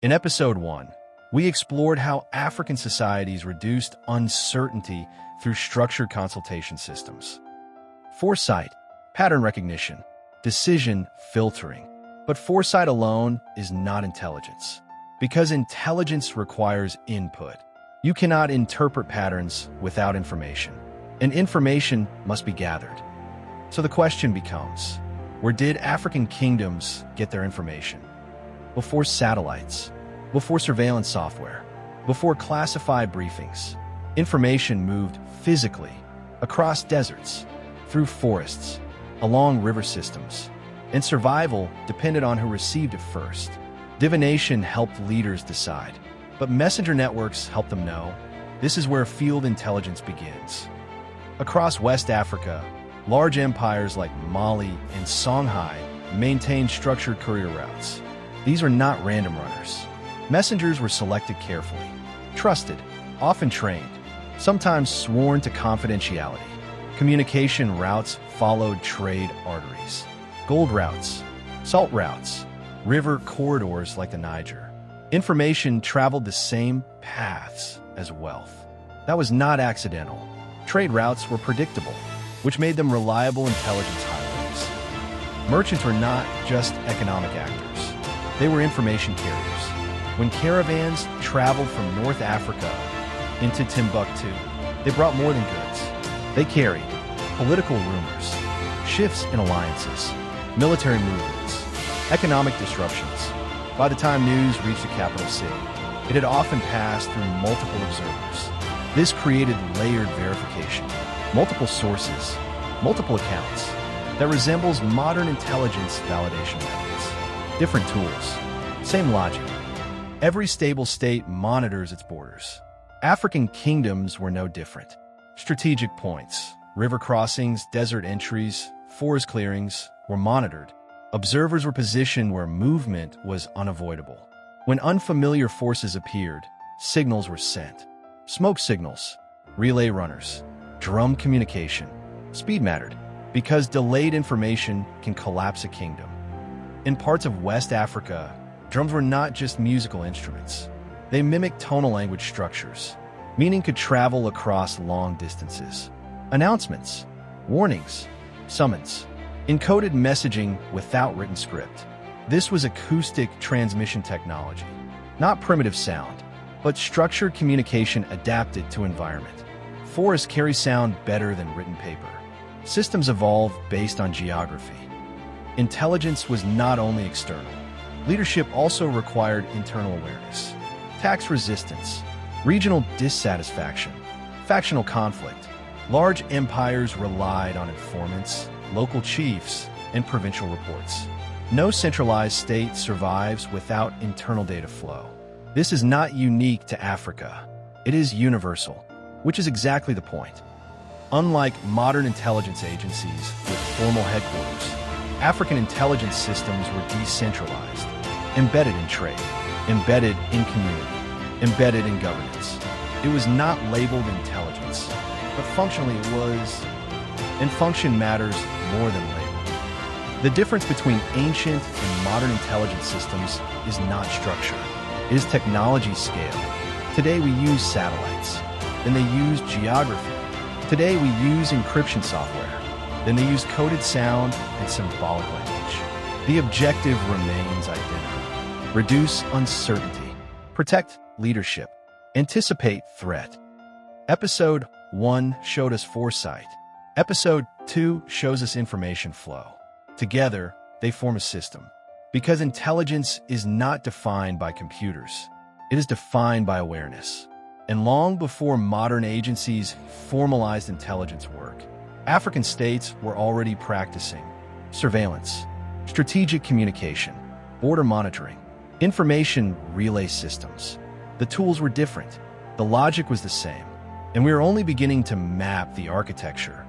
In Episode 1, we explored how African societies reduced uncertainty through structured consultation systems. Foresight, pattern recognition, decision filtering. But foresight alone is not intelligence, because intelligence requires input. You cannot interpret patterns without information, and information must be gathered. So the question becomes, where did African kingdoms get their information? Before satellites, before surveillance software, before classified briefings, information moved physically across deserts, through forests, along river systems, and survival depended on who received it first. Divination helped leaders decide, but messenger networks helped them know. This is where field intelligence begins. Across West Africa, large empires like Mali and Songhai maintained structured courier routes. These were not random runners. Messengers were selected carefully, trusted, often trained, sometimes sworn to confidentiality. Communication routes followed trade arteries, gold routes, salt routes, river corridors like the Niger. Information traveled the same paths as wealth. That was not accidental. Trade routes were predictable, which made them reliable intelligence highways. Merchants were not just economic actors. They were information carriers. When caravans traveled from North Africa into Timbuktu, they brought more than goods. They carried political rumors, shifts in alliances, military movements, economic disruptions. By the time news reached the capital city, it had often passed through multiple observers. This created layered verification, multiple sources, multiple accounts, that resembles modern intelligence validation methods. Different tools, same logic. Every stable state monitors its borders. African kingdoms were no different. Strategic points, river crossings, desert entries, forest clearings were monitored. Observers were positioned where movement was unavoidable. When unfamiliar forces appeared, signals were sent. Smoke signals, relay runners, drum communication. Speed mattered, because delayed information can collapse a kingdom. In parts of West Africa, drums were not just musical instruments. They mimicked tonal language structures. Meaning could travel across long distances. Announcements, warnings, summons, encoded messaging without written script. This was acoustic transmission technology, not primitive sound, but structured communication adapted to environment. Forests carry sound better than written paper. Systems evolved based on geography. Intelligence was not only external. Leadership also required internal awareness. Tax resistance, regional dissatisfaction, factional conflict. Large empires relied on informants, local chiefs, and provincial reports. No centralized state survives without internal data flow. This is not unique to Africa. It is universal, which is exactly the point. Unlike modern intelligence agencies with formal headquarters, African intelligence systems were decentralized, embedded in trade, embedded in community, embedded in governance. It was not labeled intelligence, but functionally it was, and function matters more than label. The difference between ancient and modern intelligence systems is not structure. It is technology scale. Today we use satellites, then they use geography. Today we use encryption software, then they use coded sound and symbolic language. The objective remains identical. Reduce uncertainty, protect leadership, anticipate threat. Episode 1 showed us foresight. Episode 2 shows us information flow. Together, they form a system. Because intelligence is not defined by computers. It is defined by awareness. And long before modern agencies formalized intelligence work, African states were already practicing surveillance, strategic communication, border monitoring, information relay systems. The tools were different. The logic was the same. And we are only beginning to map the architecture